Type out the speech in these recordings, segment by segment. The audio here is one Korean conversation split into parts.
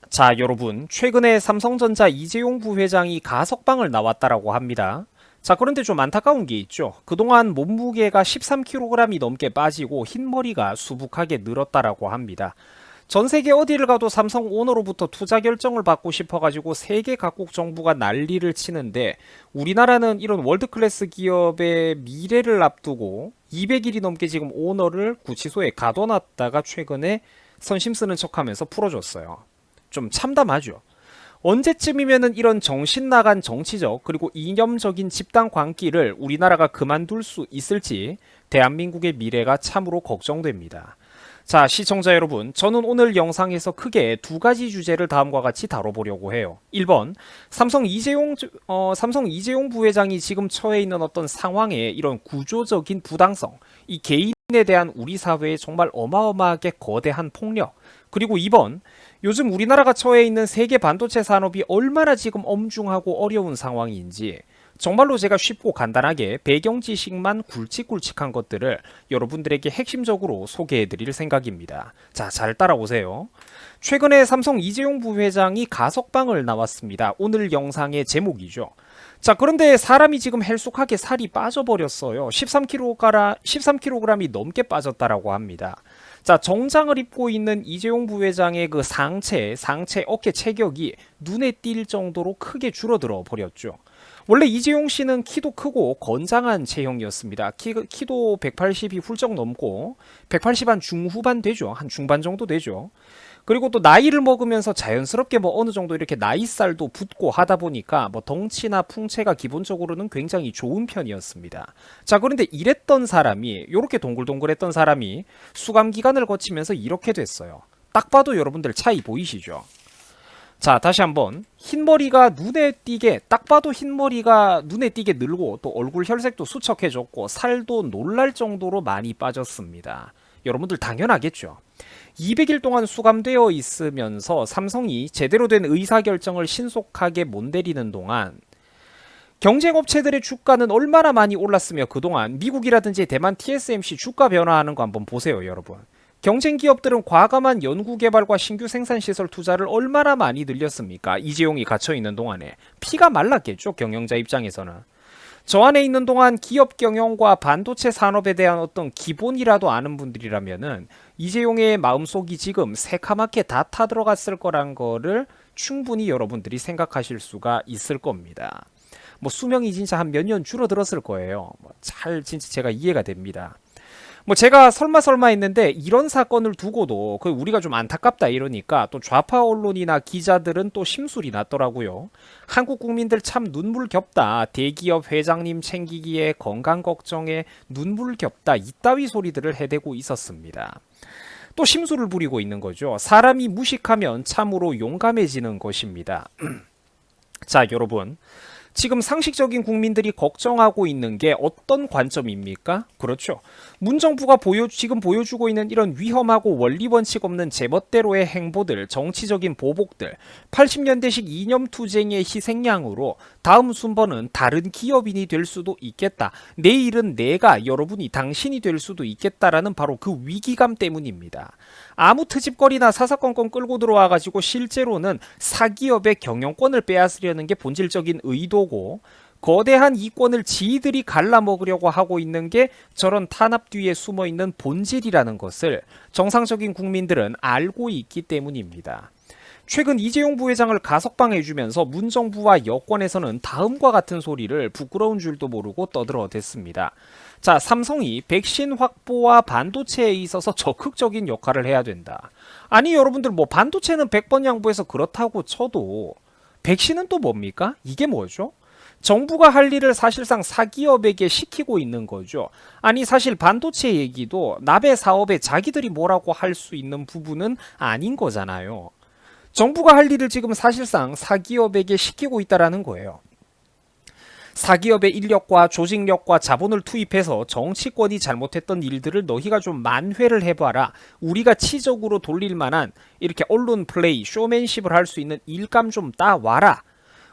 자, 여러분, 최근에 삼성전자 이재용 부회장이 가석방을 나왔다라고 합니다. 자, 그런데 좀 안타까운 게 있죠. 그동안 몸무게가 13kg이 넘게 빠지고 흰머리가 수북하게 늘었다라고 합니다. 전 세계 어디를 가도 삼성 오너로부터 투자 결정을 받고 싶어가지고 세계 각국 정부가 난리를 치는데, 우리나라는 이런 월드클래스 기업의 미래를 앞두고 200일이 넘게 지금 오너를 구치소에 가둬놨다가 최근에 선심 쓰는 척하면서 풀어줬어요. 좀 참담하죠. 언제쯤이면은 이런 정신 나간 정치적 그리고 이념적인 집단 광기를 우리나라가 그만둘 수 있을지 대한민국의 미래가 참으로 걱정됩니다. 자, 시청자 여러분, 저는 오늘 영상에서 크게 두 가지 주제를 다음과 같이 다뤄보려고 해요. 1번, 삼성 이재용 부회장이 지금 처해 있는 어떤 상황의 이런 구조적인 부당성, 이 개인에 대한 우리 사회의 정말 어마어마하게 거대한 폭력. 그리고 2번, 요즘 우리나라가 처해 있는 세계 반도체 산업이 얼마나 지금 엄중하고 어려운 상황인지 정말로 제가 쉽고 간단하게 배경 지식만 굵직굵직한 것들을 여러분들에게 핵심적으로 소개해 드릴 생각입니다. 자, 잘 따라오세요. 최근에 삼성 이재용 부회장이 가석방을 나왔습니다. 오늘 영상의 제목이죠. 자, 그런데 사람이 지금 헬쑥하게 살이 빠져버렸어요. 13kg이 넘게 빠졌다라고 합니다. 자, 정장을 입고 있는 이재용 부회장의 그 상체 어깨 체격이 눈에 띌 정도로 크게 줄어들어 버렸죠. 원래 이재용 씨는 키도 크고 건장한 체형이었습니다. 키도 180이 훌쩍 넘고 180 한 중후반 되죠. 한 중반 정도 되죠. 그리고 또 나이를 먹으면서 자연스럽게 뭐 어느 정도 이렇게 나이살도 붙고 하다 보니까 뭐 덩치나 풍채가 기본적으로는 굉장히 좋은 편이었습니다. 자, 그런데 이랬던 사람이, 요렇게 동글동글했던 사람이 수감 기간을 거치면서 이렇게 됐어요. 딱 봐도 여러분들 차이 보이시죠? 자, 다시 한번. 흰머리가 눈에 띄게, 딱 봐도 흰머리가 눈에 띄게 늘고 또 얼굴 혈색도 수척해졌고 살도 놀랄 정도로 많이 빠졌습니다. 여러분들 당연하겠죠. 200일 동안 수감되어 있으면서 삼성이 제대로 된 의사결정을 신속하게 못 내리는 동안 경쟁업체들의 주가는 얼마나 많이 올랐으며 그동안 미국이라든지 대만 TSMC 주가 변화하는 거 한번 보세요, 여러분. 경쟁 기업들은 과감한 연구개발과 신규 생산시설 투자를 얼마나 많이 늘렸습니까? 이재용이 갇혀있는 동안에. 피가 말랐겠죠, 경영자 입장에서는. 저 안에 있는 동안 기업 경영과 반도체 산업에 대한 어떤 기본이라도 아는 분들이라면은 이재용의 마음속이 지금 새카맣게 다 타들어갔을 거란 거를 충분히 여러분들이 생각하실 수가 있을 겁니다. 뭐 수명이 진짜 한 몇 년 줄어들었을 거예요. 진짜 제가 이해가 됩니다. 뭐 제가 설마 했는데 이런 사건을 두고도 그 우리가 좀 안타깝다 이러니까 또 좌파 언론이나 기자들은 또 심술이 났더라고요. 한국 국민들 참 눈물겹다. 대기업 회장님 챙기기에 건강 걱정에 눈물겹다. 이따위 소리들을 해대고 있었습니다. 또 심술을 부리고 있는 거죠. 사람이 무식하면 참으로 용감해지는 것입니다. 자, 여러분. 지금 상식적인 국민들이 걱정하고 있는 게 어떤 관점입니까? 그렇죠. 문정부가 지금 보여주고 있는 이런 위험하고 원리 원칙 없는 제멋대로의 행보들, 정치적인 보복들, 80년대식 이념투쟁의 희생양으로 다음 순번은 다른 기업인이 될 수도 있겠다. 내일은 내가, 여러분이, 당신이 될 수도 있겠다라는 바로 그 위기감 때문입니다. 아무 트집거리나 사사건건 끌고 들어와가지고 실제로는 사기업의 경영권을 빼앗으려는 게 본질적인 의도고, 거대한 이권을 지들이 갈라먹으려고 하고 있는 게 저런 탄압 뒤에 숨어있는 본질이라는 것을 정상적인 국민들은 알고 있기 때문입니다. 최근 이재용 부회장을 가석방해주면서 문정부와 여권에서는 다음과 같은 소리를 부끄러운 줄도 모르고 떠들어댔습니다. 자, 삼성이 백신 확보와 반도체에 있어서 적극적인 역할을 해야 된다. 아니, 여러분들 뭐 반도체는 100번 양보해서 그렇다고 쳐도 백신은 또 뭡니까? 이게 뭐죠? 정부가 할 일을 사실상 사기업에게 시키고 있는 거죠. 아니, 사실 반도체 얘기도 나베 사업에 자기들이 뭐라고 할 수 있는 부분은 아닌 거잖아요. 정부가 할 일을 지금 사실상 사기업에게 시키고 있다라는 거예요. 사기업의 인력과 조직력과 자본을 투입해서 정치권이 잘못했던 일들을 너희가 좀 만회를 해봐라. 우리가 치적으로 돌릴 만한 이렇게 언론 플레이, 쇼맨십을 할 수 있는 일감 좀 따와라.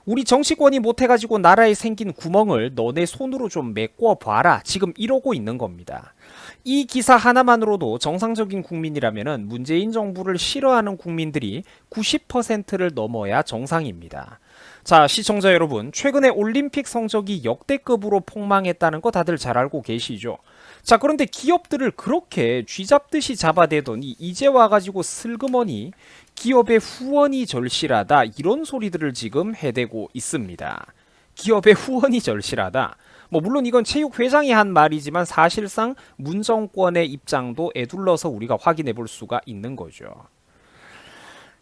우리 정치권이 못해가지고 나라에 생긴 구멍을 너네 손으로 좀 메꿔봐라. 지금 이러고 있는 겁니다. 이 기사 하나만으로도 정상적인 국민이라면 문재인 정부를 싫어하는 국민들이 90%를 넘어야 정상입니다. 자, 시청자 여러분, 최근에 올림픽 성적이 역대급으로 폭망했다는 거 다들 잘 알고 계시죠? 자, 그런데 기업들을 그렇게 쥐잡듯이 잡아대더니 이제 와가지고 슬그머니 기업의 후원이 절실하다, 이런 소리들을 지금 해대고 있습니다. 기업의 후원이 절실하다. 물론 이건 체육회장이 한 말이지만 사실상 문 정권의 입장도 에둘러서 우리가 확인해 볼 수가 있는 거죠.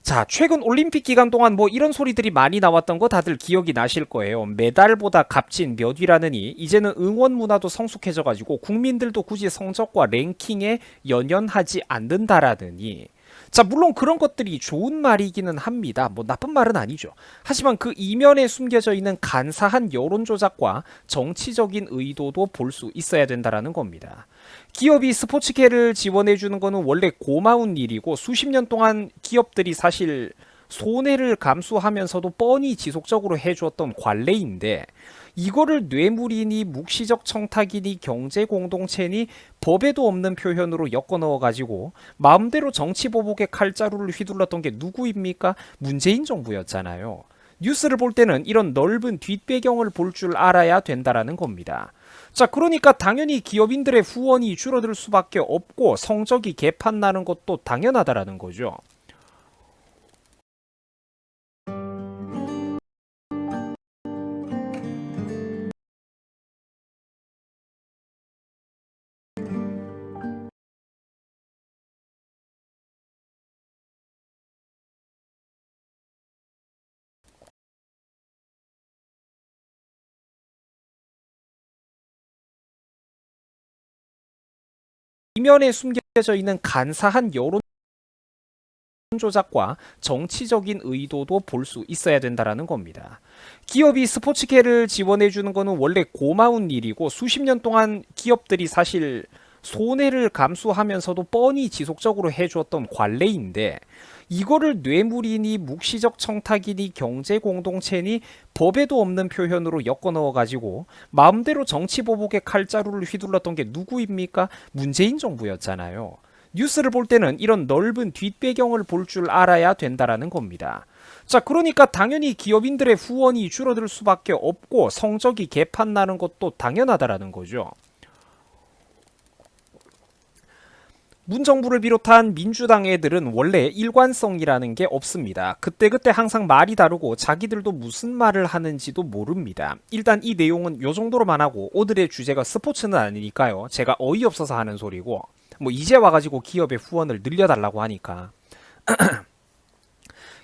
자, 최근 올림픽 기간 동안 이런 소리들이 많이 나왔던 거 다들 기억이 나실 거예요. 메달보다 값진 몇 위라느니 이제는 응원 문화도 성숙해져가지고 국민들도 굳이 성적과 랭킹에 연연하지 않는다라느니. 자, 물론 그런 것들이 좋은 말이기는 합니다. 나쁜 말은 아니죠. 하지만 그 이면에 숨겨져 있는 간사한 여론 조작과 정치적인 의도도 볼 수 있어야 된다라는 겁니다. 기업이 스포츠계를 지원해주는 거는 원래 고마운 일이고 수십 년 동안 기업들이 사실 손해를 감수하면서도 뻔히 지속적으로 해주었던 관례인데, 이거를 뇌물이니 묵시적 청탁이니 경제 공동체니 법에도 없는 표현으로 엮어 넣어가지고 마음대로 정치 보복의 칼자루를 휘둘렀던 게 누구입니까? 문재인 정부였잖아요. 뉴스를 볼 때는 이런 넓은 뒷배경을 볼 줄 알아야 된다라는 겁니다. 자, 그러니까 당연히 기업인들의 후원이 줄어들 수밖에 없고 성적이 개판 나는 것도 당연하다라는 거죠. 이면에 숨겨져 있는 간사한 여론 조작과 정치적인 의도도 볼 수 있어야 된다라는 겁니다. 기업이 스포츠계를 지원해주는 거는 원래 고마운 일이고 수십 년 동안 기업들이 사실 손해를 감수하면서도 뻔히 지속적으로 해주었던 관례인데, 이거를 뇌물이니 묵시적 청탁이니 경제 공동체니 법에도 없는 표현으로 엮어 넣어가지고 마음대로 정치 보복의 칼자루를 휘둘렀던 게 누구입니까? 문재인 정부였잖아요. 뉴스를 볼 때는 이런 넓은 뒷배경을 볼 줄 알아야 된다라는 겁니다. 자, 그러니까 당연히 기업인들의 후원이 줄어들 수밖에 없고 성적이 개판 나는 것도 당연하다라는 거죠. 문정부를 비롯한 민주당 애들은 원래 일관성이라는 게 없습니다. 그때그때 항상 말이 다르고 자기들도 무슨 말을 하는지도 모릅니다. 일단 이 내용은 요 정도로만 하고, 오늘의 주제가 스포츠는 아니니까요. 제가 어이없어서 하는 소리고, 이제 와가지고 기업의 후원을 늘려달라고 하니까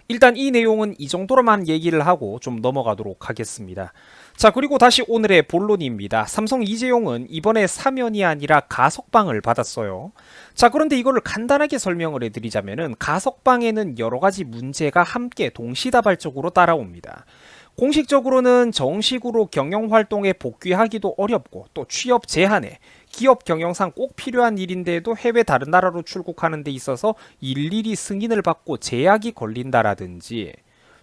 일단 이 내용은 이 정도로만 얘기를 하고 좀 넘어가도록 하겠습니다. 자, 그리고 다시 오늘의 본론입니다. 삼성 이재용은 이번에 사면이 아니라 가석방을 받았어요. 자, 그런데 이거를 간단하게 설명을 해드리자면은 가석방에는 여러 가지 문제가 함께 동시다발적으로 따라옵니다. 공식적으로는 정식으로 경영활동에 복귀하기도 어렵고, 또 취업 제한에 기업 경영상 꼭 필요한 일인데도 해외 다른 나라로 출국하는 데 있어서 일일이 승인을 받고 제약이 걸린다라든지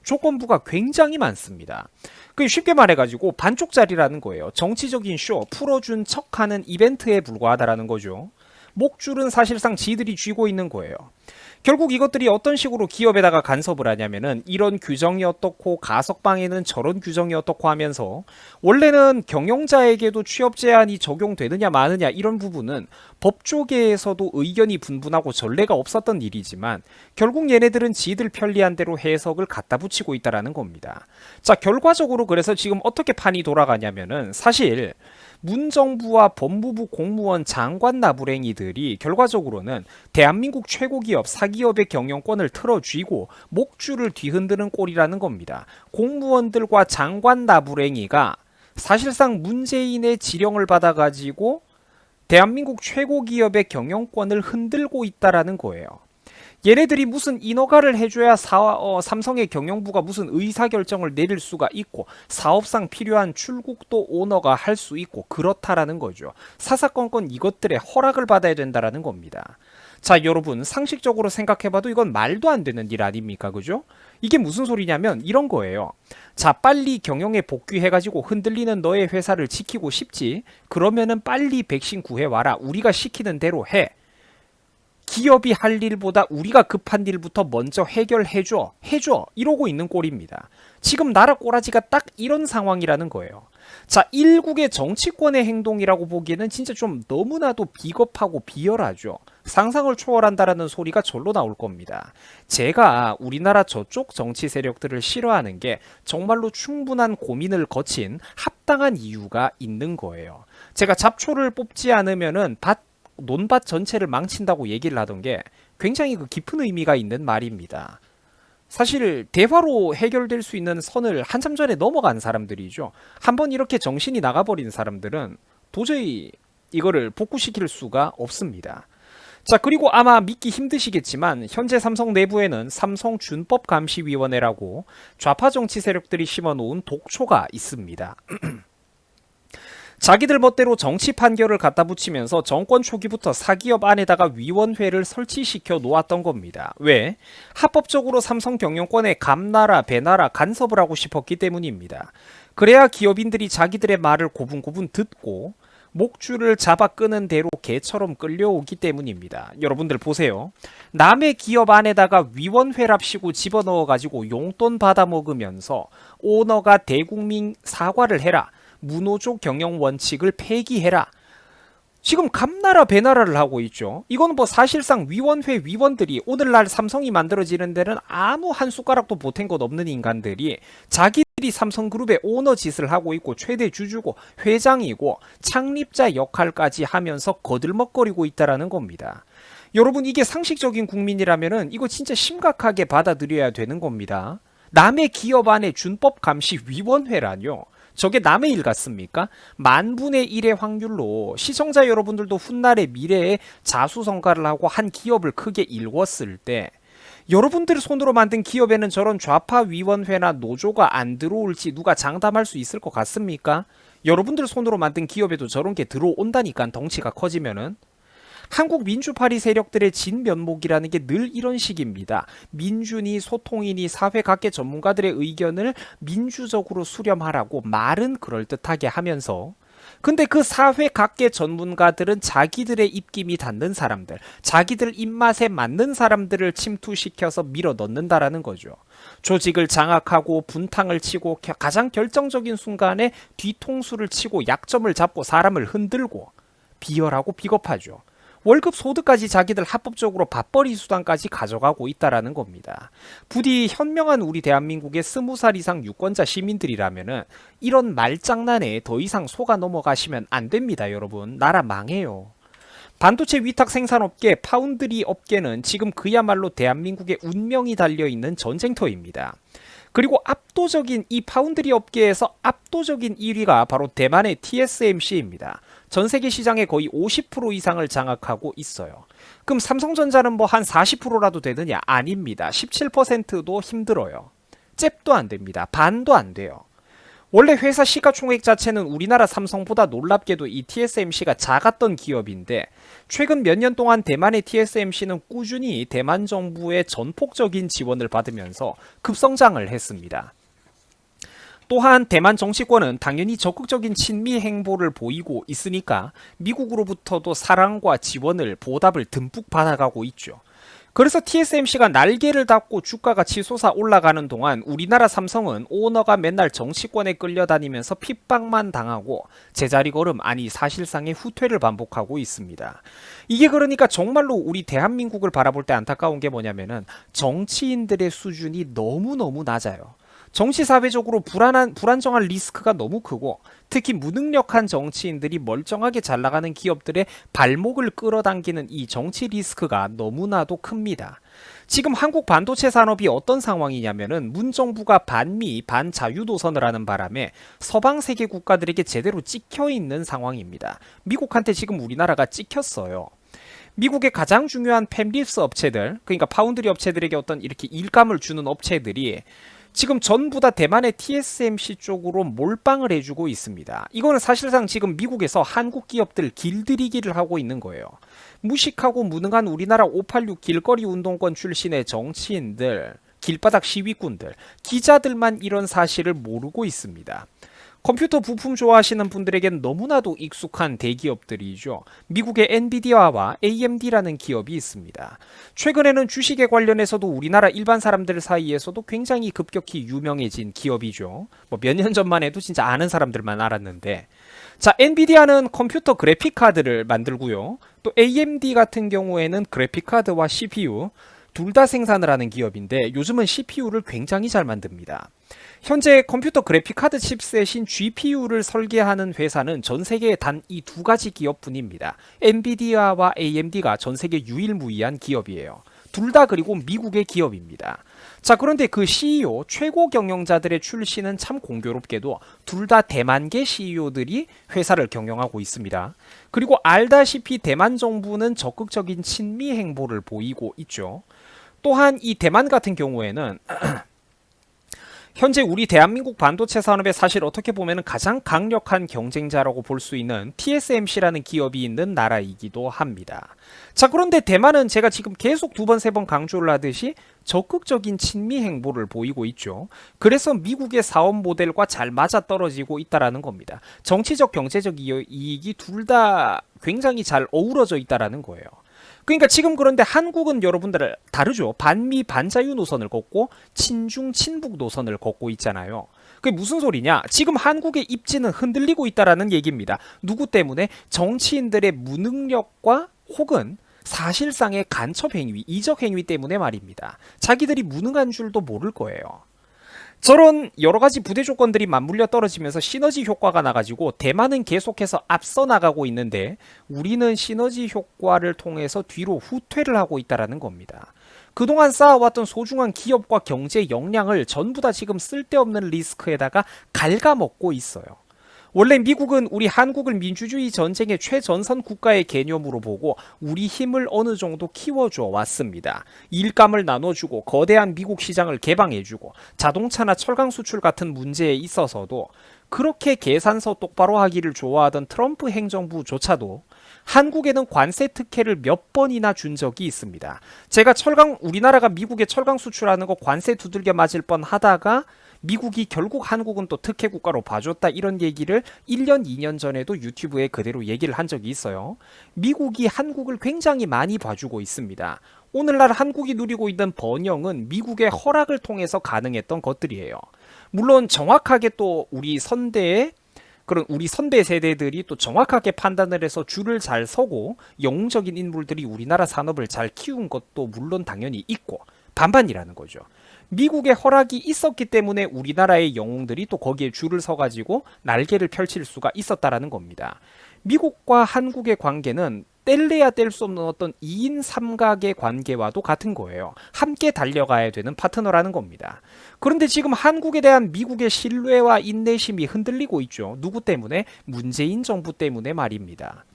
조건부가 굉장히 많습니다. 쉽게 말해가지고 반쪽짜리라는 거예요. 정치적인 쇼, 풀어준 척하는 이벤트에 불과하다라는 거죠. 목줄은 사실상 지들이 쥐고 있는 거예요. 결국 이것들이 어떤 식으로 기업에다가 간섭을 하냐면은 이런 규정이 어떻고 가석방에는 저런 규정이 어떻고 하면서, 원래는 경영자에게도 취업 제한이 적용되느냐 마느냐 이런 부분은 법조계에서도 의견이 분분하고 전례가 없었던 일이지만 결국 얘네들은 지들 편리한 대로 해석을 갖다 붙이고 있다라는 겁니다. 자, 결과적으로 그래서 지금 어떻게 판이 돌아가냐면은 사실 문정부와 법무부 공무원 장관 나부랭이들이 결과적으로는 대한민국 최고기업 사기업의 경영권을 틀어쥐고 목줄을 뒤흔드는 꼴이라는 겁니다. 공무원들과 장관 나부랭이가 사실상 문재인의 지령을 받아가지고 대한민국 최고기업의 경영권을 흔들고 있다라는 거예요. 얘네들이 무슨 인허가를 해줘야 삼성의 경영부가 무슨 의사결정을 내릴 수가 있고 사업상 필요한 출국도 오너가 할 수 있고 그렇다라는 거죠. 사사건건 이것들의 허락을 받아야 된다라는 겁니다. 자, 여러분, 상식적으로 생각해봐도 이건 말도 안 되는 일 아닙니까? 그죠? 이게 무슨 소리냐면 이런 거예요. 자, 빨리 경영에 복귀해가지고 흔들리는 너의 회사를 지키고 싶지? 그러면은 빨리 백신 구해와라. 우리가 시키는 대로 해. 기업이 할 일보다 우리가 급한 일부터 먼저 해결해줘. 해줘. 이러고 있는 꼴입니다. 지금 나라 꼬라지가 딱 이런 상황이라는 거예요. 자, 일국의 정치권의 행동이라고 보기에는 진짜 좀 너무나도 비겁하고 비열하죠. 상상을 초월한다라는 소리가 절로 나올 겁니다. 제가 우리나라 저쪽 정치 세력들을 싫어하는 게 정말로 충분한 고민을 거친 합당한 이유가 있는 거예요. 제가 잡초를 뽑지 않으면은 논밭 전체를 망친다고 얘기를 하던 게 굉장히 그 깊은 의미가 있는 말입니다. 사실 대화로 해결될 수 있는 선을 한참 전에 넘어간 사람들이죠. 한번 이렇게 정신이 나가버린 사람들은 도저히 이거를 복구시킬 수가 없습니다. 자, 그리고 아마 믿기 힘드시겠지만 현재 삼성 내부에는 삼성준법감시위원회라고 좌파 정치 세력들이 심어놓은 독초가 있습니다. 자기들 멋대로 정치 판결을 갖다 붙이면서 정권 초기부터 사기업 안에다가 위원회를 설치시켜 놓았던 겁니다. 왜? 합법적으로 삼성 경영권에 감나라, 배나라, 간섭을 하고 싶었기 때문입니다. 그래야 기업인들이 자기들의 말을 고분고분 듣고 목줄을 잡아 끄는 대로 개처럼 끌려오기 때문입니다. 여러분들 보세요. 남의 기업 안에다가 위원회랍시고 집어넣어가지고 용돈 받아먹으면서 오너가 대국민 사과를 해라. 무노조 경영 원칙을 폐기해라. 지금 감나라 배나라를 하고 있죠. 이건 뭐 사실상 위원회 위원들이 오늘날 삼성이 만들어지는 데는 아무 한 숟가락도 보탠 것 없는 인간들이 자기들이 삼성그룹의 오너 짓을 하고 있고 최대 주주고 회장이고 창립자 역할까지 하면서 거들먹거리고 있다라는 겁니다. 여러분, 이게 상식적인 국민이라면은 이거 진짜 심각하게 받아들여야 되는 겁니다. 남의 기업 안에 준법감시위원회라뇨. 저게 남의 일 같습니까? 10,000분의 1의 확률로 시청자 여러분들도 훗날의 미래에 자수성가를 하고 한 기업을 크게 일궜을 때 여러분들 손으로 만든 기업에는 저런 좌파 위원회나 노조가 안 들어올지 누가 장담할 수 있을 것 같습니까? 여러분들 손으로 만든 기업에도 저런 게 들어온다니까, 덩치가 커지면은. 한국 민주파리 세력들의 진면목이라는 게 늘 이런 식입니다. 민주니 소통이니 사회 각계 전문가들의 의견을 민주적으로 수렴하라고 말은 그럴듯하게 하면서, 근데 그 사회 각계 전문가들은 자기들의 입김이 닿는 사람들, 자기들 입맛에 맞는 사람들을 침투시켜서 밀어 넣는다라는 거죠. 조직을 장악하고 분탕을 치고 가장 결정적인 순간에 뒤통수를 치고 약점을 잡고 사람을 흔들고, 비열하고 비겁하죠. 월급 소득까지 자기들 합법적으로 밥벌이 수단까지 가져가고 있다라는 겁니다. 부디 현명한 우리 대한민국의 20살 이상 유권자 시민들이라면은 이런 말장난에 더 이상 속아 넘어가시면 안 됩니다, 여러분. 나라 망해요. 반도체 위탁 생산업계, 파운드리 업계는 지금 그야말로 대한민국의 운명이 달려있는 전쟁터입니다. 그리고 압도적인 이 파운드리 업계에서 압도적인 1위가 바로 대만의 TSMC입니다. 전 세계 시장의 거의 50% 이상을 장악하고 있어요. 그럼 삼성전자는 뭐 한 40%라도 되느냐? 아닙니다. 17%도 힘들어요. 잽도 안 됩니다. 반도 안 돼요. 원래 회사 시가총액 자체는 우리나라 삼성보다 놀랍게도 이 TSMC가 작았던 기업인데 최근 몇 년 동안 대만의 TSMC는 꾸준히 대만 정부의 전폭적인 지원을 받으면서 급성장을 했습니다. 또한 대만 정치권은 당연히 적극적인 친미 행보를 보이고 있으니까 미국으로부터도 사랑과 지원을, 보답을 듬뿍 받아가고 있죠. 그래서 TSMC가 날개를 닫고 주가가 치솟아 올라가는 동안 우리나라 삼성은 오너가 맨날 정치권에 끌려다니면서 핍박만 당하고 제자리 걸음, 아니 사실상의 후퇴를 반복하고 있습니다. 이게 그러니까 정말로 우리 대한민국을 바라볼 때 안타까운 게 뭐냐면은 정치인들의 수준이 너무너무 낮아요. 정치 사회적으로 불안정한 리스크가 너무 크고 특히 무능력한 정치인들이 멀쩡하게 잘 나가는 기업들의 발목을 끌어당기는 이 정치 리스크가 너무나도 큽니다. 지금 한국 반도체 산업이 어떤 상황이냐면은 문정부가 반미, 반자유도선을 하는 바람에 서방 세계 국가들에게 제대로 찍혀 있는 상황입니다. 미국한테 지금 우리나라가 찍혔어요. 미국의 가장 중요한 팹리스 업체들, 그러니까 파운드리 업체들에게 어떤 이렇게 일감을 주는 업체들이 지금 전부 다 대만의 TSMC 쪽으로 몰빵을 해주고 있습니다. 이거는 사실상 지금 미국에서 한국 기업들 길들이기를 하고 있는 거예요. 무식하고 무능한 우리나라 586 길거리 운동권 출신의 정치인들, 길바닥 시위꾼들, 기자들만 이런 사실을 모르고 있습니다. 컴퓨터 부품 좋아하시는 분들에겐 너무나도 익숙한 대기업들이죠. 미국의 엔비디아와 AMD라는 기업이 있습니다. 최근에는 주식에 관련해서도 우리나라 일반 사람들 사이에서도 굉장히 급격히 유명해진 기업이죠. 뭐 몇 년 전만 해도 진짜 아는 사람들만 알았는데, 자, 엔비디아는 컴퓨터 그래픽 카드를 만들고요. 또 AMD 같은 경우에는 그래픽 카드와 CPU 둘 다 생산을 하는 기업인데 요즘은 CPU를 굉장히 잘 만듭니다. 현재 컴퓨터 그래픽 카드 칩셋인 GPU를 설계하는 회사는 전 세계에 단 이 두 가지 기업뿐입니다. 엔비디아와 AMD가 전 세계 유일무이한 기업이에요. 둘 다 그리고 미국의 기업입니다. 자, 그런데 그 CEO, 최고 경영자들의 출신은 참 공교롭게도 둘 다 대만계 CEO들이 회사를 경영하고 있습니다. 그리고 알다시피 대만 정부는 적극적인 친미 행보를 보이고 있죠. 또한 이 대만 같은 경우에는 현재 우리 대한민국 반도체 산업에 사실 어떻게 보면 가장 강력한 경쟁자라고 볼 수 있는 TSMC라는 기업이 있는 나라이기도 합니다. 자, 그런데 대만은 제가 지금 계속 두 번, 세 번 강조를 하듯이 적극적인 친미 행보를 보이고 있죠. 그래서 미국의 사업 모델과 잘 맞아떨어지고 있다는 겁니다. 정치적, 경제적 이익이 둘 다 굉장히 잘 어우러져 있다는 거예요. 그러니까 지금 그런데 한국은 여러분들 다르죠. 반미 반자유 노선을 걷고 친중 친북 노선을 걷고 있잖아요. 그게 무슨 소리냐? 지금 한국의 입지는 흔들리고 있다라는 얘기입니다. 누구 때문에? 정치인들의 무능력과 혹은 사실상의 간첩 행위, 이적 행위 때문에 말입니다. 자기들이 무능한 줄도 모를 거예요. 저런 여러 가지 부대 조건들이 맞물려 떨어지면서 시너지 효과가 나가지고 대만은 계속해서 앞서 나가고 있는데 우리는 시너지 효과를 통해서 뒤로 후퇴를 하고 있다는 겁니다. 그동안 쌓아왔던 소중한 기업과 경제 역량을 전부 다 지금 쓸데없는 리스크에다가 갉아먹고 있어요. 원래 미국은 우리 한국을 민주주의 전쟁의 최전선 국가의 개념으로 보고 우리 힘을 어느 정도 키워줘 왔습니다. 일감을 나눠주고 거대한 미국 시장을 개방해주고 자동차나 철강 수출 같은 문제에 있어서도 그렇게 계산서 똑바로 하기를 좋아하던 트럼프 행정부조차도 한국에는 관세 특혜를 몇 번이나 준 적이 있습니다. 제가 우리나라가 미국에 철강 수출하는 거 관세 두들겨 맞을 뻔 하다가 미국이 결국 한국은 또 특혜 국가로 봐줬다 이런 얘기를 1년, 2년 전에도 유튜브에 그대로 얘기를 한 적이 있어요. 미국이 한국을 굉장히 많이 봐주고 있습니다. 오늘날 한국이 누리고 있는 번영은 미국의 허락을 통해서 가능했던 것들이에요. 물론 정확하게 또 우리 선배 세대들이 또 정확하게 판단을 해서 줄을 잘 서고 영웅적인 인물들이 우리나라 산업을 잘 키운 것도 물론 당연히 있고 반반이라는 거죠. 미국의 허락이 있었기 때문에 우리나라의 영웅들이 또 거기에 줄을 서가지고 날개를 펼칠 수가 있었다라는 겁니다. 미국과 한국의 관계는 뗄래야 뗄 수 없는 어떤 2인 3각의 관계와도 같은 거예요. 함께 달려가야 되는 파트너라는 겁니다. 그런데 지금 한국에 대한 미국의 신뢰와 인내심이 흔들리고 있죠. 누구 때문에? 문재인 정부 때문에 말입니다.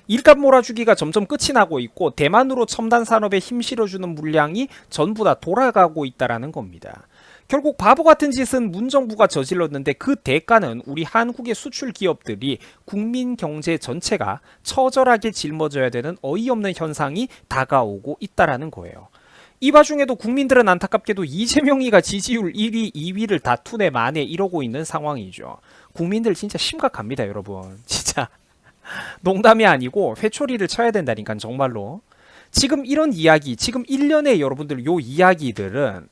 일감 몰아주기가 점점 끝이 나고 있고 대만으로 첨단 산업에 힘 실어주는 물량이 전부 다 돌아가고 있다는 겁니다. 결국 바보 같은 짓은 문정부가 저질렀는데 그 대가는 우리 한국의 수출 기업들이 국민 경제 전체가 처절하게 짊어져야 되는 어이없는 현상이 다가오고 있다는 거예요. 이 와중에도 국민들은 안타깝게도 이재명이가 지지율 1위, 2위를 다투네 마네 이러고 있는 상황이죠. 국민들 진짜 심각합니다, 여러분. 진짜. 농담이 아니고 회초리를 쳐야 된다니까 정말로. 지금 이런 이야기, 지금 1년의 여러분들 요 이야기들은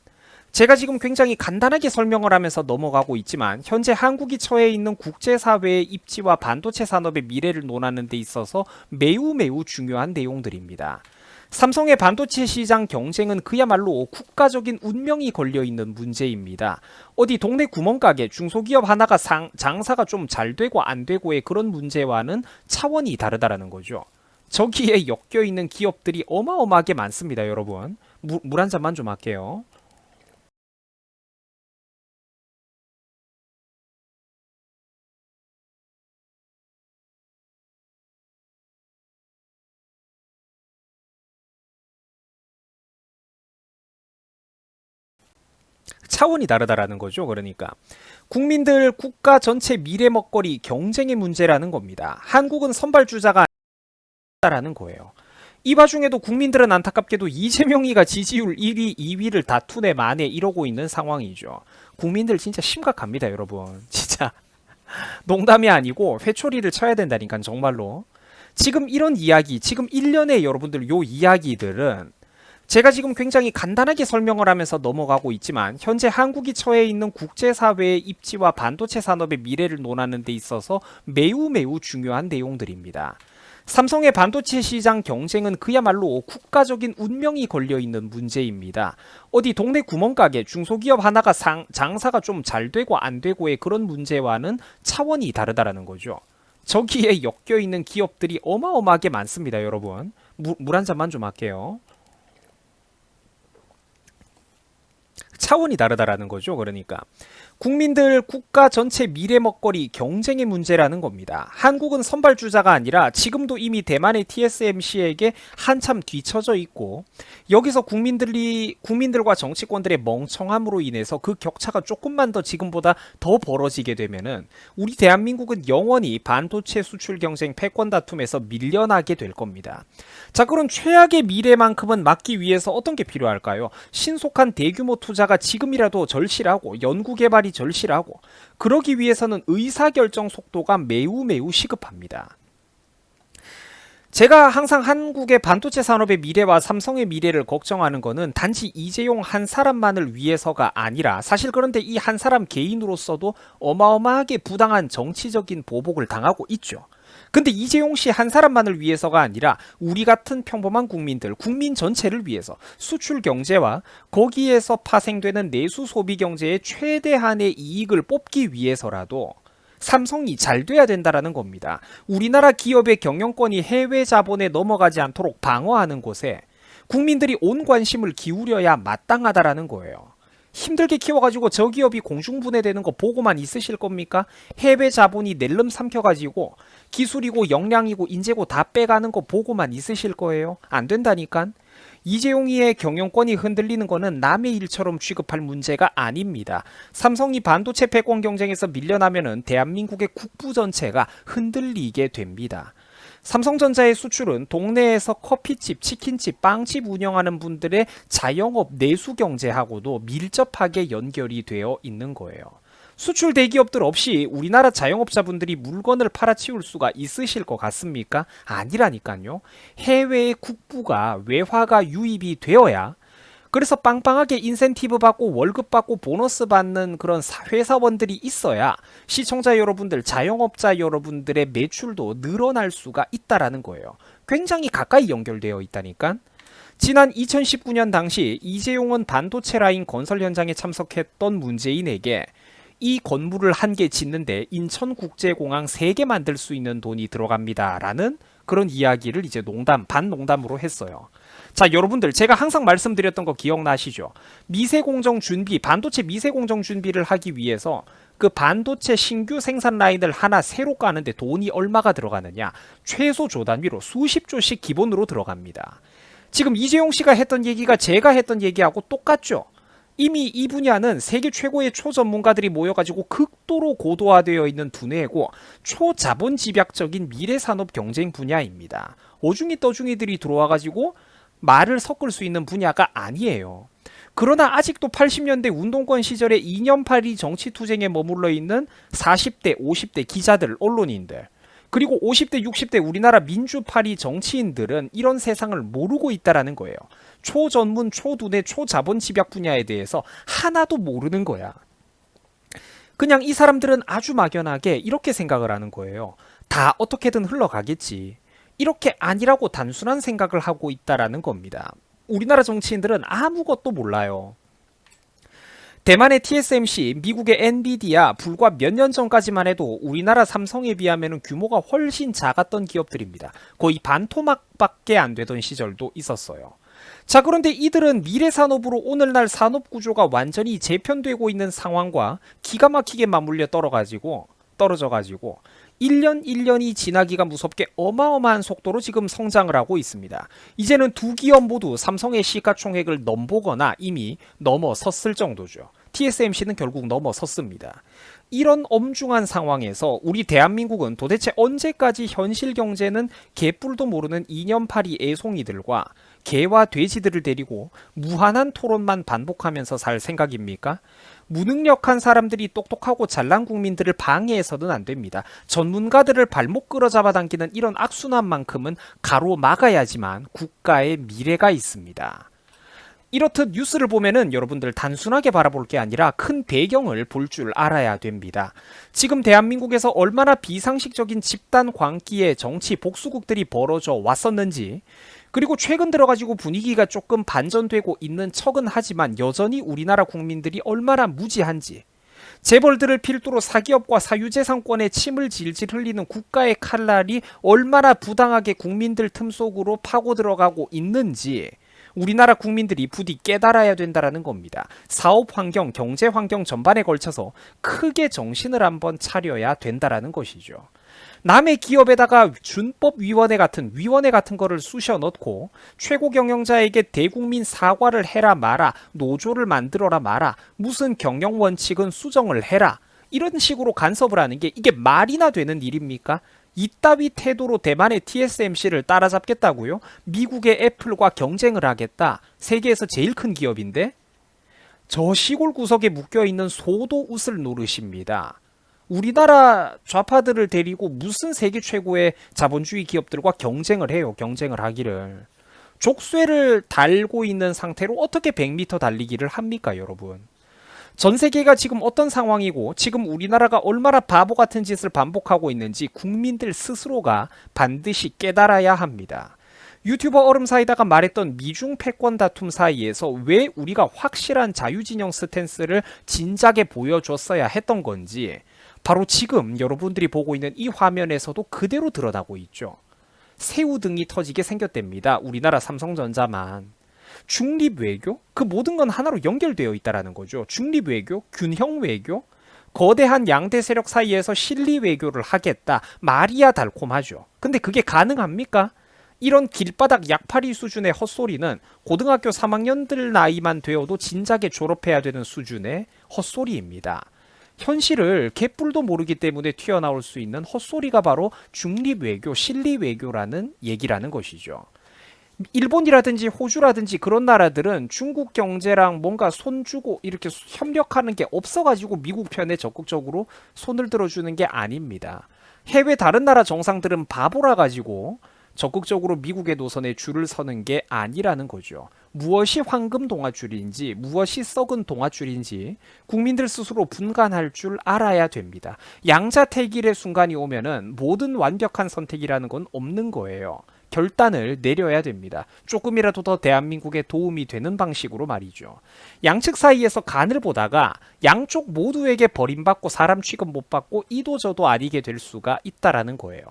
제가 지금 굉장히 간단하게 설명을 하면서 넘어가고 있지만 현재 한국이 처해 있는 국제사회의 입지와 반도체 산업의 미래를 논하는 데 있어서 매우 매우 중요한 내용들입니다. 삼성의 반도체 시장 경쟁은 그야말로 국가적인 운명이 걸려있는 문제입니다. 어디 동네 구멍가게 중소기업 하나가 장사가 좀 잘 되고 안 되고의 그런 문제와는 차원이 다르다라는 거죠. 저기에 엮여있는 기업들이 어마어마하게 많습니다, 여러분. 물 한 잔만 좀 할게요. 차원이 다르다라는 거죠. 그러니까 국민들 국가 전체 미래 먹거리 경쟁의 문제라는 겁니다. 한국은 선발주자가 아니라는 거예요. 이 와중에도 국민들은 안타깝게도 이재명이가 지지율 1위, 2위를 다투네 마네 이러고 있는 상황이죠. 국민들 진짜 심각합니다, 여러분. 진짜 농담이 아니고 회초리를 쳐야 된다니까 정말로. 지금 이런 이야기, 지금 1년에 여러분들 요 이야기들은 제가 지금 굉장히 간단하게 설명을 하면서 넘어가고 있지만 현재 한국이 처해 있는 국제사회의 입지와 반도체 산업의 미래를 논하는 데 있어서 매우 매우 중요한 내용들입니다. 삼성의 반도체 시장 경쟁은 그야말로 국가적인 운명이 걸려있는 문제입니다. 어디 동네 구멍가게 중소기업 하나가 장사가 좀 잘 되고 안 되고의 그런 문제와는 차원이 다르다라는 거죠. 저기에 엮여있는 기업들이 어마어마하게 많습니다, 여러분. 물 한 잔만 좀 할게요. 차원이 다르다라는 거죠. 그러니까 국민들 국가 전체 미래 먹거리 경쟁의 문제라는 겁니다. 한국은 선발주자가 아니라 지금도 이미 대만의 TSMC에게 한참 뒤처져 있고 여기서 국민들과 정치권들의 멍청함으로 인해서 그 격차가 조금만 더 지금보다 더 벌어지게 되면은 우리 대한민국은 영원히 반도체 수출 경쟁 패권 다툼에서 밀려나게 될 겁니다. 자, 그럼 최악의 미래만큼은 막기 위해서 어떤 게 필요할까요? 신속한 대규모 투자가 지금이라도 절실하고 연구 개발이 절실하고 그러기 위해서는 의사결정 속도가 매우 매우 시급합니다. 제가 항상 한국의 반도체 산업의 미래와 삼성의 미래를 걱정하는 것은 단지 이재용 한 사람만을 위해서가 아니라 사실 그런데 이 한 사람 개인으로서도 어마어마하게 부당한 정치적인 보복을 당하고 있죠. 근데 이재용 씨 한 사람만을 위해서가 아니라 우리 같은 평범한 국민들, 국민 전체를 위해서 수출 경제와 거기에서 파생되는 내수 소비 경제의 최대한의 이익을 뽑기 위해서라도 삼성이 잘 돼야 된다라는 겁니다. 우리나라 기업의 경영권이 해외 자본에 넘어가지 않도록 방어하는 곳에 국민들이 온 관심을 기울여야 마땅하다라는 거예요. 힘들게 키워가지고 저 기업이 공중분해되는 거 보고만 있으실 겁니까? 해외 자본이 낼름 삼켜가지고 기술이고 역량이고 인재고 다 빼가는 거 보고만 있으실 거예요? 안 된다니까? 이재용이의 경영권이 흔들리는 거는 남의 일처럼 취급할 문제가 아닙니다. 삼성이 반도체 패권 경쟁에서 밀려나면은 대한민국의 국부 전체가 흔들리게 됩니다. 삼성전자의 수출은 동네에서 커피집, 치킨집, 빵집 운영하는 분들의 자영업 내수 경제하고도 밀접하게 연결이 되어 있는 거예요. 수출 대기업들 없이 우리나라 자영업자분들이 물건을 팔아치울 수가 있으실 것 같습니까? 아니라니까요. 해외의 국부가 외화가 유입이 되어야 그래서 빵빵하게 인센티브 받고 월급 받고 보너스 받는 그런 회사원들이 있어야 시청자 여러분들, 자영업자 여러분들의 매출도 늘어날 수가 있다라는 거예요. 굉장히 가까이 연결되어 있다니까. 지난 2019년 당시 이재용은 반도체 라인 건설 현장에 참석했던 문재인에게 이 건물을 한 개 짓는데 인천국제공항 3개 만들 수 있는 돈이 들어갑니다. 라는 그런 이야기를 이제 반농담으로 했어요. 자, 여러분들 제가 항상 말씀드렸던 거 기억나시죠? 미세공정 준비, 반도체 미세공정 준비를 하기 위해서 그 반도체 신규 생산 라인을 하나 새로 까는데 돈이 얼마가 들어가느냐? 최소 조단위로 수십조씩 기본으로 들어갑니다. 지금 이재용 씨가 했던 얘기가 제가 했던 얘기하고 똑같죠? 이미 이 분야는 세계 최고의 초전문가들이 모여가지고 극도로 고도화되어 있는 두뇌고 초자본 집약적인 미래산업 경쟁 분야입니다. 오중이 떠중이들이 들어와가지고 말을 섞을 수 있는 분야가 아니에요. 그러나 아직도 80년대 운동권 시절에 이념파리 정치투쟁에 머물러 있는 40대, 50대 기자들, 언론인들 그리고 50대, 60대 우리나라 민주파리 정치인들은 이런 세상을 모르고 있다라는 거예요. 초전문, 초두뇌, 초자본 집약 분야에 대해서 하나도 모르는 거야. 그냥 이 사람들은 아주 막연하게 이렇게 생각을 하는 거예요. 다 어떻게든 흘러가겠지. 이렇게 아니라고 단순한 생각을 하고 있다라는 겁니다. 우리나라 정치인들은 아무것도 몰라요. 대만의 TSMC, 미국의 엔비디아, 불과 몇 년 전까지만 해도 우리나라 삼성에 비하면 규모가 훨씬 작았던 기업들입니다. 거의 반토막밖에 안 되던 시절도 있었어요. 자, 그런데 이들은 미래산업으로 오늘날 산업구조가 완전히 재편되고 있는 상황과 기가 막히게 맞물려 떨어져가지고 1년 1년이 지나기가 무섭게 어마어마한 속도로 지금 성장을 하고 있습니다. 이제는 두 기업 모두 삼성의 시가총액을 넘보거나 이미 넘어섰을 정도죠. TSMC는 결국 넘어섰습니다. 이런 엄중한 상황에서 우리 대한민국은 도대체 언제까지 현실 경제는 개뿔도 모르는 이년팔이 애송이들과 개와 돼지들을 데리고 무한한 토론만 반복하면서 살 생각입니까? 무능력한 사람들이 똑똑하고 잘난 국민들을 방해해서는 안 됩니다. 전문가들을 발목 끌어 잡아당기는 이런 악순환만큼은 가로막아야지만 국가의 미래가 있습니다. 이렇듯 뉴스를 보면은 여러분들 단순하게 바라볼 게 아니라 큰 배경을 볼 줄 알아야 됩니다. 지금 대한민국에서 얼마나 비상식적인 집단 광기의 정치 복수국들이 벌어져 왔었는지, 그리고 최근 들어가지고 분위기가 조금 반전되고 있는 척은 하지만 여전히 우리나라 국민들이 얼마나 무지한지, 재벌들을 필두로 사기업과 사유재산권에 침을 질질 흘리는 국가의 칼날이 얼마나 부당하게 국민들 틈 속으로 파고 들어가고 있는지 우리나라 국민들이 부디 깨달아야 된다는 겁니다. 사업 환경, 경제 환경 전반에 걸쳐서 크게 정신을 한번 차려야 된다는 것이죠. 남의 기업에다가 준법위원회 같은 위원회 같은 거를 쑤셔 넣고 최고 경영자에게 대국민 사과를 해라 마라, 노조를 만들어라 마라, 무슨 경영 원칙은 수정을 해라, 이런 식으로 간섭을 하는 게 이게 말이나 되는 일입니까? 이따위 태도로 대만의 TSMC를 따라잡겠다고요? 미국의 애플과 경쟁을 하겠다. 세계에서 제일 큰 기업인데? 저 시골 구석에 묶여있는 소도 웃을 노릇입니다. 우리나라 좌파들을 데리고 무슨 세계 최고의 자본주의 기업들과 경쟁을 해요. 경쟁을 하기를. 족쇄를 달고 있는 상태로 어떻게 100m 달리기를 합니까, 여러분? 전 세계가 지금 어떤 상황이고 지금 우리나라가 얼마나 바보 같은 짓을 반복하고 있는지 국민들 스스로가 반드시 깨달아야 합니다. 유튜버 얼음사이다가 말했던 미중 패권 다툼 사이에서 왜 우리가 확실한 자유진영 스탠스를 진작에 보여줬어야 했던 건지 바로 지금 여러분들이 보고 있는 이 화면에서도 그대로 드러나고 있죠. 새우등이 터지게 생겼답니다. 우리나라 삼성전자만. 중립외교? 그 모든 건 하나로 연결되어 있다는 거죠. 중립외교, 균형외교, 거대한 양대 세력 사이에서 실리외교를 하겠다. 말이야 달콤하죠. 근데 그게 가능합니까? 이런 길바닥 약파리 수준의 헛소리는 고등학교 3학년들 나이만 되어도 진작에 졸업해야 되는 수준의 헛소리입니다. 현실을 개뿔도 모르기 때문에 튀어나올 수 있는 헛소리가 바로 중립외교, 실리외교라는 얘기라는 것이죠. 일본이라든지 호주라든지 그런 나라들은 중국 경제랑 뭔가 손주고 이렇게 협력하는 게 없어가지고 미국 편에 적극적으로 손을 들어주는 게 아닙니다. 해외 다른 나라 정상들은 바보라 가지고 적극적으로 미국의 노선에 줄을 서는 게 아니라는 거죠. 무엇이 황금 동아줄인지 무엇이 썩은 동아줄인지 국민들 스스로 분간할 줄 알아야 됩니다. 양자택일의 순간이 오면은 모든 완벽한 선택이라는 건 없는 거예요. 결단을 내려야 됩니다. 조금이라도 더 대한민국에 도움이 되는 방식으로 말이죠. 양측 사이에서 간을 보다가 양쪽 모두에게 버림받고 사람 취급 못 받고 이도저도 아니게 될 수가 있다라는 거예요.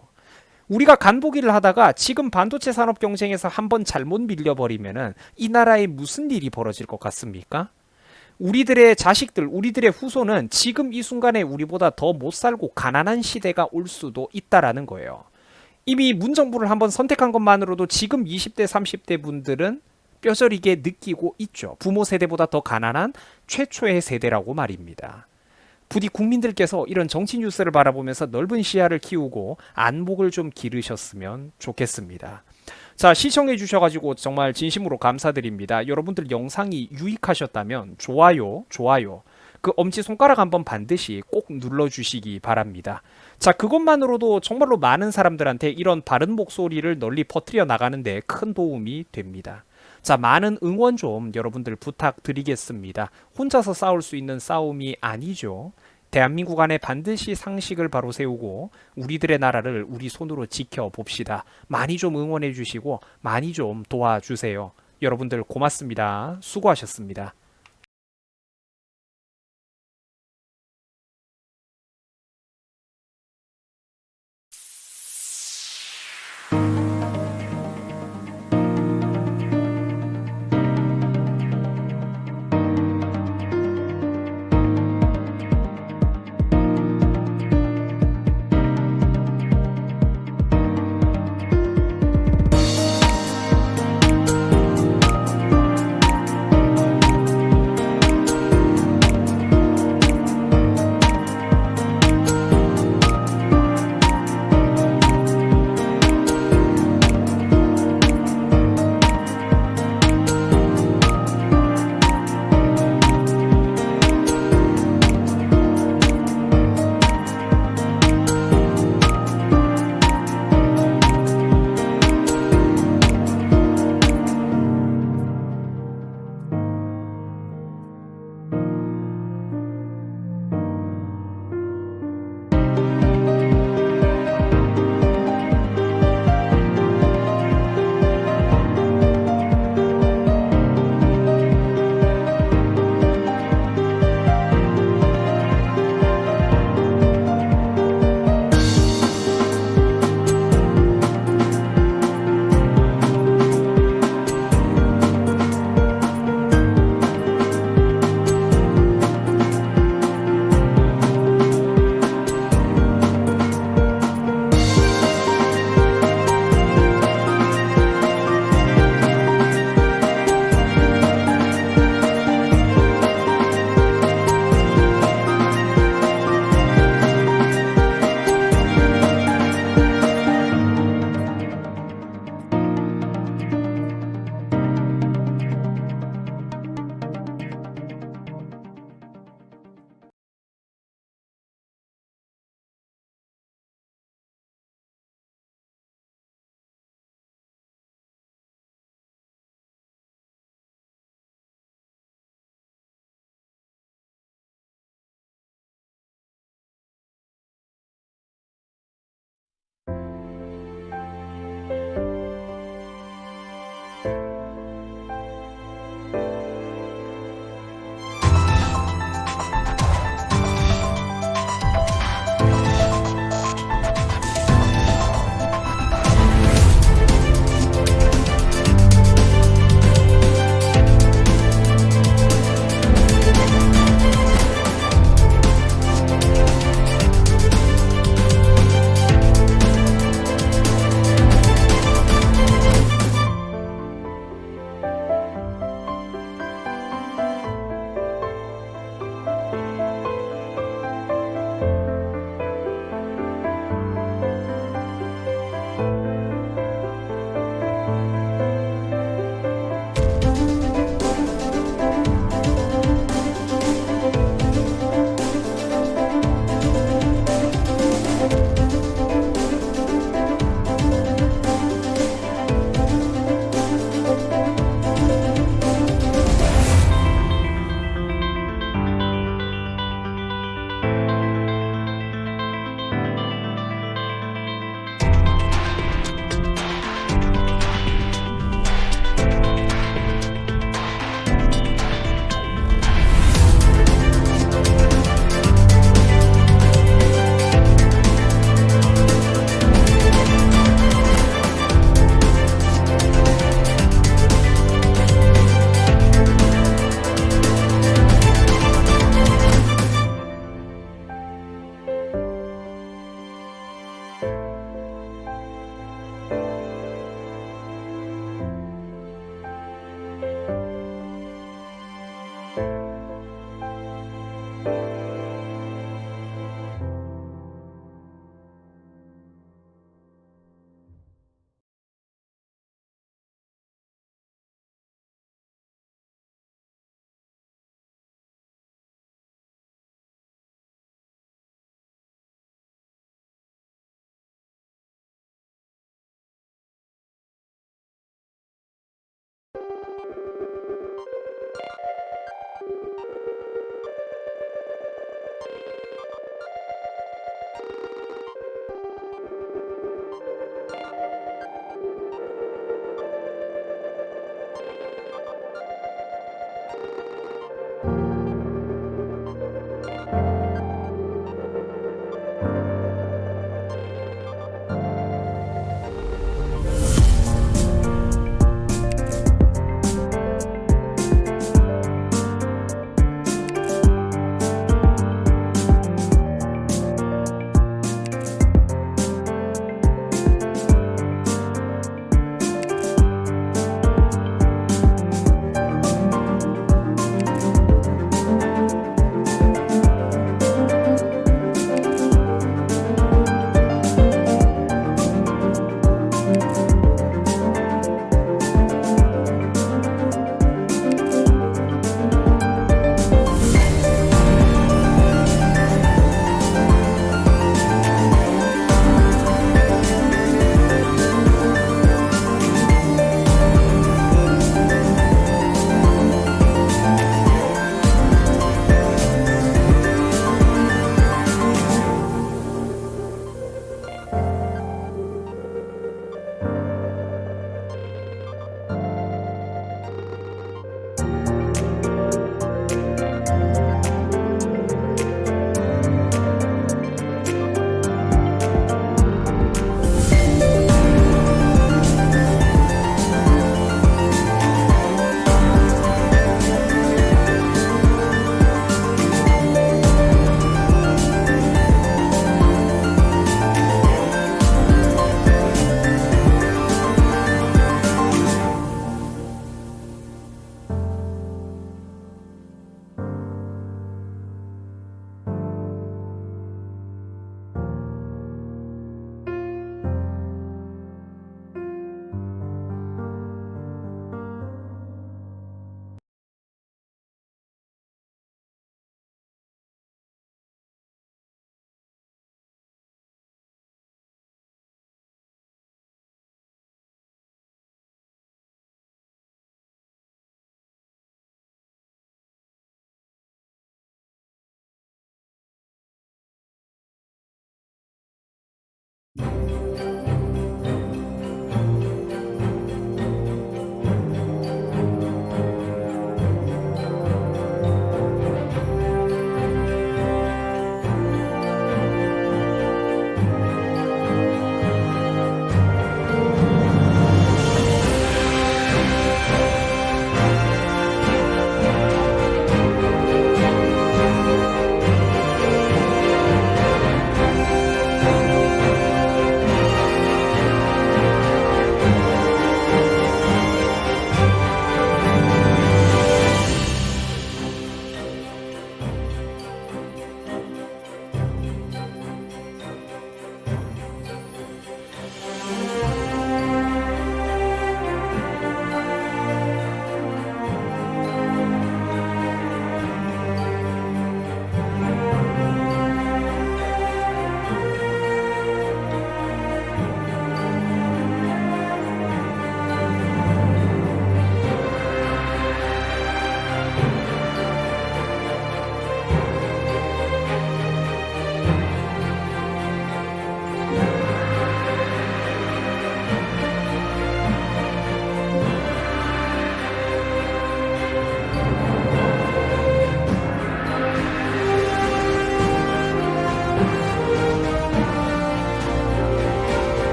우리가 간보기를 하다가 지금 반도체 산업 경쟁에서 한번 잘못 밀려버리면은 이 나라에 무슨 일이 벌어질 것 같습니까? 우리들의 자식들, 우리들의 후손은 지금 이 순간에 우리보다 더 못 살고 가난한 시대가 올 수도 있다라는 거예요. 이미 문정부를 한번 선택한 것만으로도 지금 20대, 30대 분들은 뼈저리게 느끼고 있죠. 부모 세대보다 더 가난한 최초의 세대라고 말입니다. 부디 국민들께서 이런 정치 뉴스를 바라보면서 넓은 시야를 키우고 안목을 좀 기르셨으면 좋겠습니다. 자, 시청해 주셔가지고 정말 진심으로 감사드립니다. 여러분들 영상이 유익하셨다면 좋아요, 그 엄지손가락 한번 반드시 꼭 눌러주시기 바랍니다. 자, 그것만으로도 정말로 많은 사람들한테 이런 바른 목소리를 널리 퍼뜨려 나가는데 큰 도움이 됩니다. 자, 많은 응원 좀 여러분들 부탁드리겠습니다. 혼자서 싸울 수 있는 싸움이 아니죠. 대한민국 안에 반드시 상식을 바로 세우고 우리들의 나라를 우리 손으로 지켜봅시다. 많이 좀 응원해 주시고 많이 좀 도와주세요. 여러분들 고맙습니다. 수고하셨습니다.